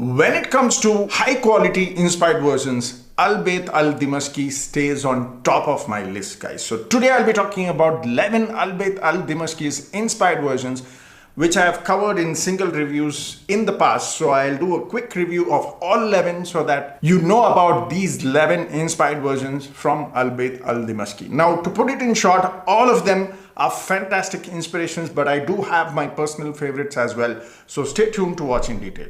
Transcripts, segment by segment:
When it comes to high quality inspired versions, ALBAIT Dimashqi stays on top of my list, guys. So today I'll be talking about 11 ALBAIT Dimashqi's inspired versions, which I have covered in single reviews in the past. So I'll do a quick review of all 11 so that you know about these 11 inspired versions from ALBAIT Dimashqi. Now, to put it in short, all of them are fantastic inspirations, but I do have my personal favorites as well. So stay tuned to watch in detail.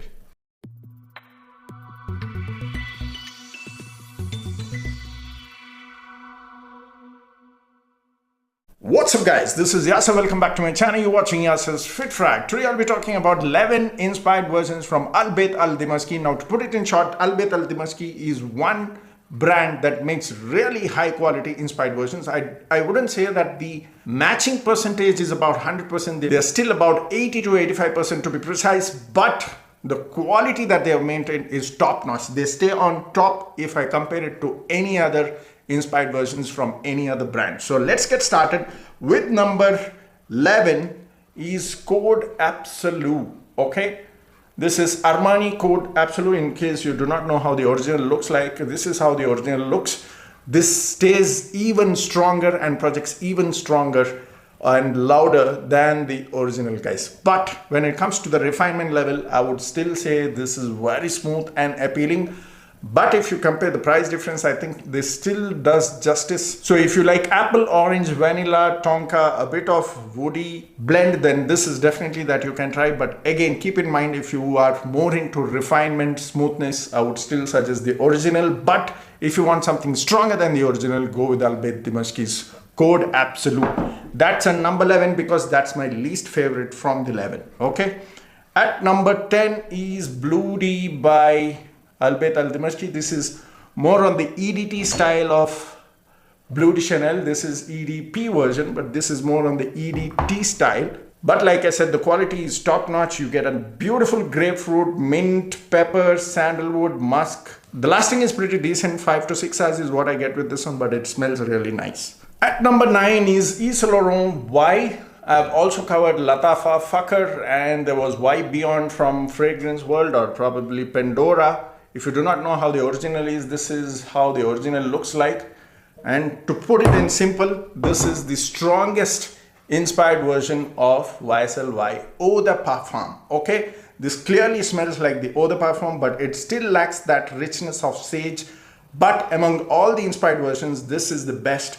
What's up, guys? This is Yasser. Welcome back to my channel. You're watching Yasser's Fit Frag. Today I'll be talking about 11 inspired versions from ALBAIT Dimashqi. Now, to put it in short, ALBAIT Dimashqi is one brand that makes really high quality inspired versions. I wouldn't say that the matching percentage is about 100%. They're still about 80 to 85% to be precise, but the quality that they have maintained is top notch. They stay on top if I compare it to any other inspired versions from any other brand. So let's get started with number 11 is Code Absolute. Okay, this is Armani Code Absolute. In case you do not know how the original looks like, this is how the original looks. This stays even stronger and projects even stronger and louder than the original, guys. But when it comes to the refinement level, I would still say this is very smooth and appealing. But if you compare the price difference, I think this still does justice. So if you like apple, orange, vanilla, tonka, a bit of woody blend, then this is definitely that you can try. But again, keep in mind, if you are more into refinement, smoothness, I would still suggest the original. But if you want something stronger than the original, go with ALBAIT Dimashqi's Code Absolute. That's a number 11 because that's my least favorite from the 11. Okay. At number 10 is Blue D by ALBAIT Dimashqi. This is more on the EDT style of Blue de Chanel. This is EDP version, but this is more on the EDT style. But like I said, the quality is top notch. You get a beautiful grapefruit, mint, pepper, sandalwood, musk. The lasting is pretty decent. 5 to 6 hours is what I get with this one, but it smells really nice. At number 9 is Yves Saint Laurent Y. I've also covered Lattafa Fucker, and there was Y Beyond from Fragrance World, or probably Pandora. If you do not know how the original is, this is how the original looks like. And to put it in simple, this is the strongest inspired version of YSL Y Eau de Parfum. Okay, this clearly smells like the Eau de Parfum, but it still lacks that richness of sage. But among all the inspired versions, this is the best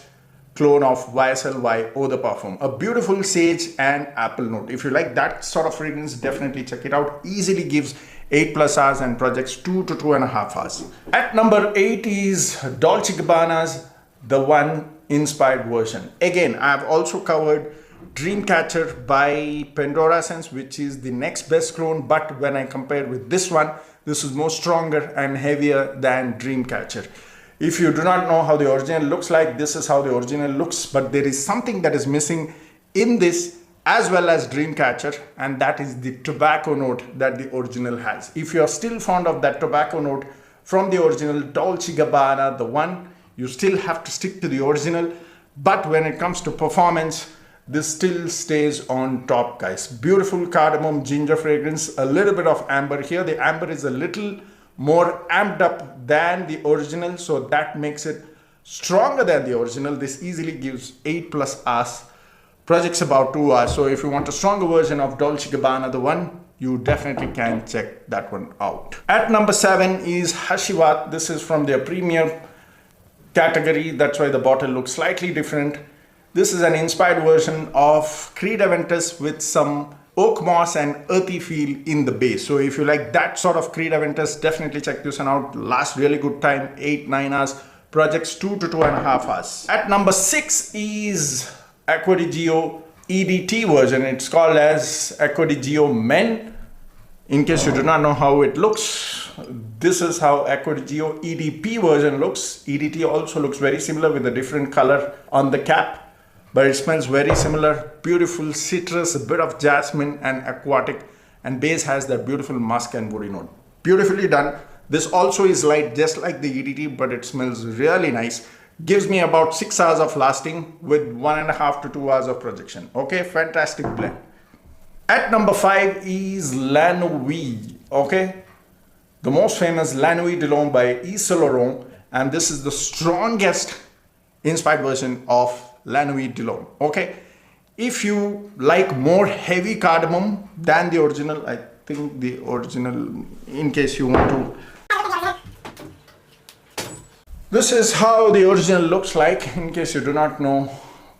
clone of YSL Y Eau de Parfum. A beautiful sage and apple note. If you like that sort of fragrance, definitely check it out. Easily gives 8+ hours and projects 2 to 2.5 hours. At number 8 is Dolce Gabbana's The One inspired version. Again, I've also covered Dreamcatcher by Pandora Sense, which is the next best clone. But when I compare with this one, this is more stronger and heavier than Dreamcatcher. If you do not know how the original looks like, this is how the original looks. But there is something that is missing in this as well as Dreamcatcher, and that is the tobacco note that the original has. If you are still fond of that tobacco note from the original Dolce Gabbana, The One, you still have to stick to the original. But when it comes to performance, this still stays on top, guys. Beautiful cardamom ginger fragrance, a little bit of amber here. The amber is a little more amped up than the original, so that makes it stronger than the original. This easily gives 8+ hours. Projects about 2 hours. So if you want a stronger version of Dolce Gabbana, The One, you definitely can check that one out. At number 7 is Hasiat. This is from their premium category. That's why the bottle looks slightly different. This is an inspired version of Creed Aventus with some oak moss and earthy feel in the base. So if you like that sort of Creed Aventus, definitely check this one out. Lasts really good time, 8-9 hours. Projects 2 to 2.5 hours. At number 6 is Aqua Geo EDT version. It's called as Aqua Geo Men. In case you do not know how it looks, this is how Aqua Geo EDP version looks. EDT also looks very similar with a different color on the cap, but it smells very similar. Beautiful citrus, a bit of jasmine and aquatic, and base has that beautiful musk and woody note. Beautifully done. This also is light just like the EDT, but it smells really nice. Gives me about 6 hours of lasting with 1.5 to 2 hours of projection. Okay, fantastic blend. At number 5 is La Nuit. Okay, the most famous La Nuit de L'Homme by Yves Saint Laurent, and this is the strongest inspired version of La Nuit de L'Homme. Okay, if you like more heavy cardamom than the original, I think the original, in case you want to, this is how the original looks like, in case you do not know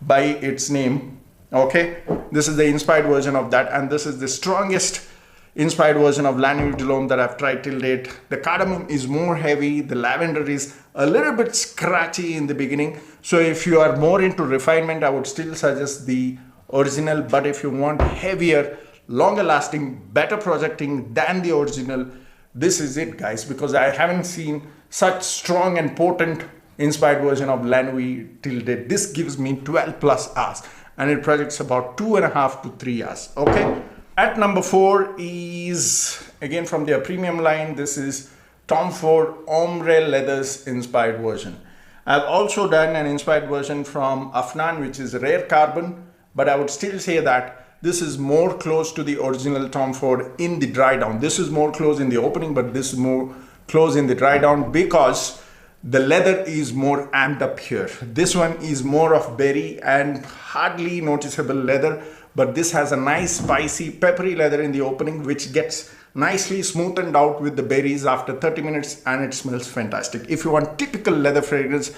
by its name. Okay, this is the inspired version of that, and this is the strongest inspired version of La Nuit de L'Homme that I've tried till date. The cardamom is more heavy, the lavender is a little bit scratchy in the beginning, so if you are more into refinement, I would still suggest the original. But if you want heavier, longer lasting, better projecting than the original, this is it, guys, because I haven't seen such strong and potent inspired version of La Nuit till date. This gives me 12 plus hours and it projects about 2.5 to 3 hours. Okay, at number 4 is again from their premium line. This is Tom Ford Ombre Leathers inspired version. I've also done an inspired version from Afnan, which is rare carbon, but I would still say that this is more close to the original Tom Ford in the dry down. This is more close in the opening, but this is more close in the dry down because the leather is more amped up here. This one is more of berry and hardly noticeable leather, but this has a nice spicy peppery leather in the opening, which gets nicely smoothened out with the berries after 30 minutes, and it smells fantastic. If you want typical leather fragrance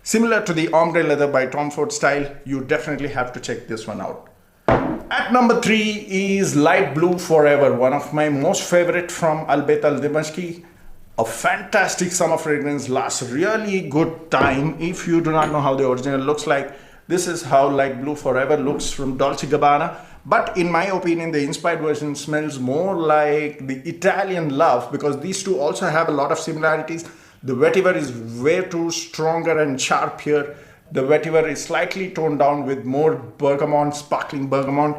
similar to the ombre leather by Tom Ford style, you definitely have to check this one out. At number 3 is Light Blue Forever, one of my most favorite from ALBAIT Dimashqi. A fantastic summer fragrance, lasts really good time. If you do not know how the original looks like, this is how Light Blue Forever looks from Dolce Gabbana. But in my opinion, the inspired version smells more like the Italian Love, because these two also have a lot of similarities. The vetiver is way too stronger and sharp here. The vetiver is slightly toned down with more bergamot, sparkling bergamot.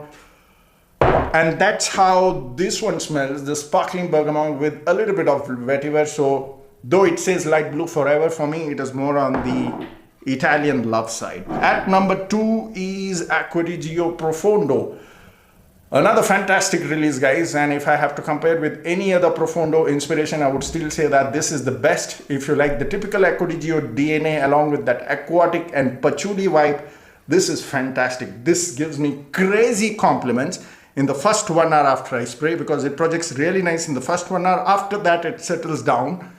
And that's how this one smells, the sparkling bergamot with a little bit of vetiver. So though it says Light Blue Forever, for me it is more on the Italian Love side. At number 2 is Aqua Geo Profondo. Another fantastic release, guys, and if I have to compare with any other Profondo inspiration, I would still say that this is the best. If you like the typical Aqua Geo DNA along with that aquatic and patchouli vibe, this is fantastic. This gives me crazy compliments in the first 1 hour after I spray, because it projects really nice in the first 1 hour. After that, it settles down.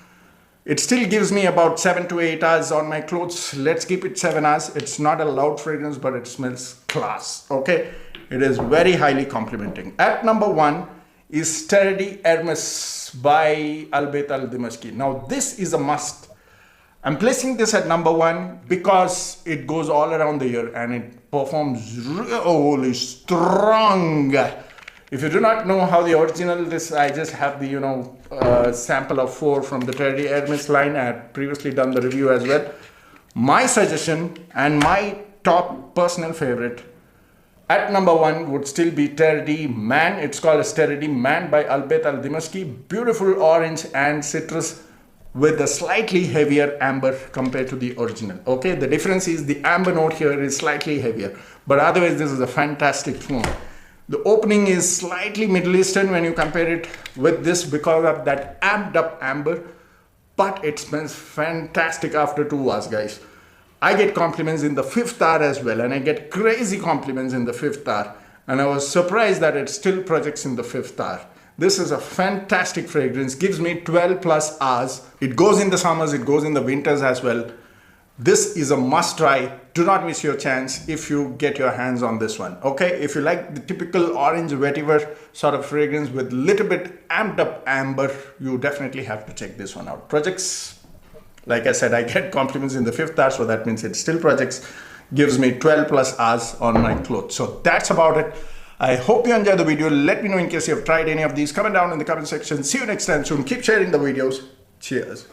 It still gives me about 7 to 8 hours on my clothes. Let's keep it 7 hours. It's not a loud fragrance, but it smells class. Okay, it is very highly complimenting. At number 1 is Tere de Hermes by ALBAIT Dimashqi. Now this is a must. I'm placing this at number 1 because it goes all around the year and it performs really strong. If you do not know how the original is, I just have the sample of 4 from the Tere de Hermes line. I had previously done the review as well. My suggestion and my top personal favorite at number 1 would still be Tere de Man. It's called as Tere de Man by ALBAIT Dimashqi. Beautiful orange and citrus with a slightly heavier amber compared to the original. Okay, the difference is the amber note here is slightly heavier, but otherwise this is a fantastic form. The opening is slightly Middle Eastern when you compare it with this because of that amped up amber, but it smells fantastic after 2 hours, guys. I get compliments in the 5th hour as well, and I get crazy compliments in the 5th hour, and I was surprised that it still projects in the 5th hour. This is a fantastic fragrance, gives me 12 plus hours. It goes in the summers, it goes in the winters as well. This is a must try. Do not miss your chance if you get your hands on this one. Okay, if you like the typical orange vetiver sort of fragrance with little bit amped up amber, you definitely have to check this one out. Projects, like I said, I get compliments in the 5th hour, so that means it still projects, gives me 12 plus hours on my clothes. So that's about it. I hope you enjoyed the video. Let me know in case you have tried any of these. Comment down in the comment section. See you next time soon. Keep sharing the videos. Cheers.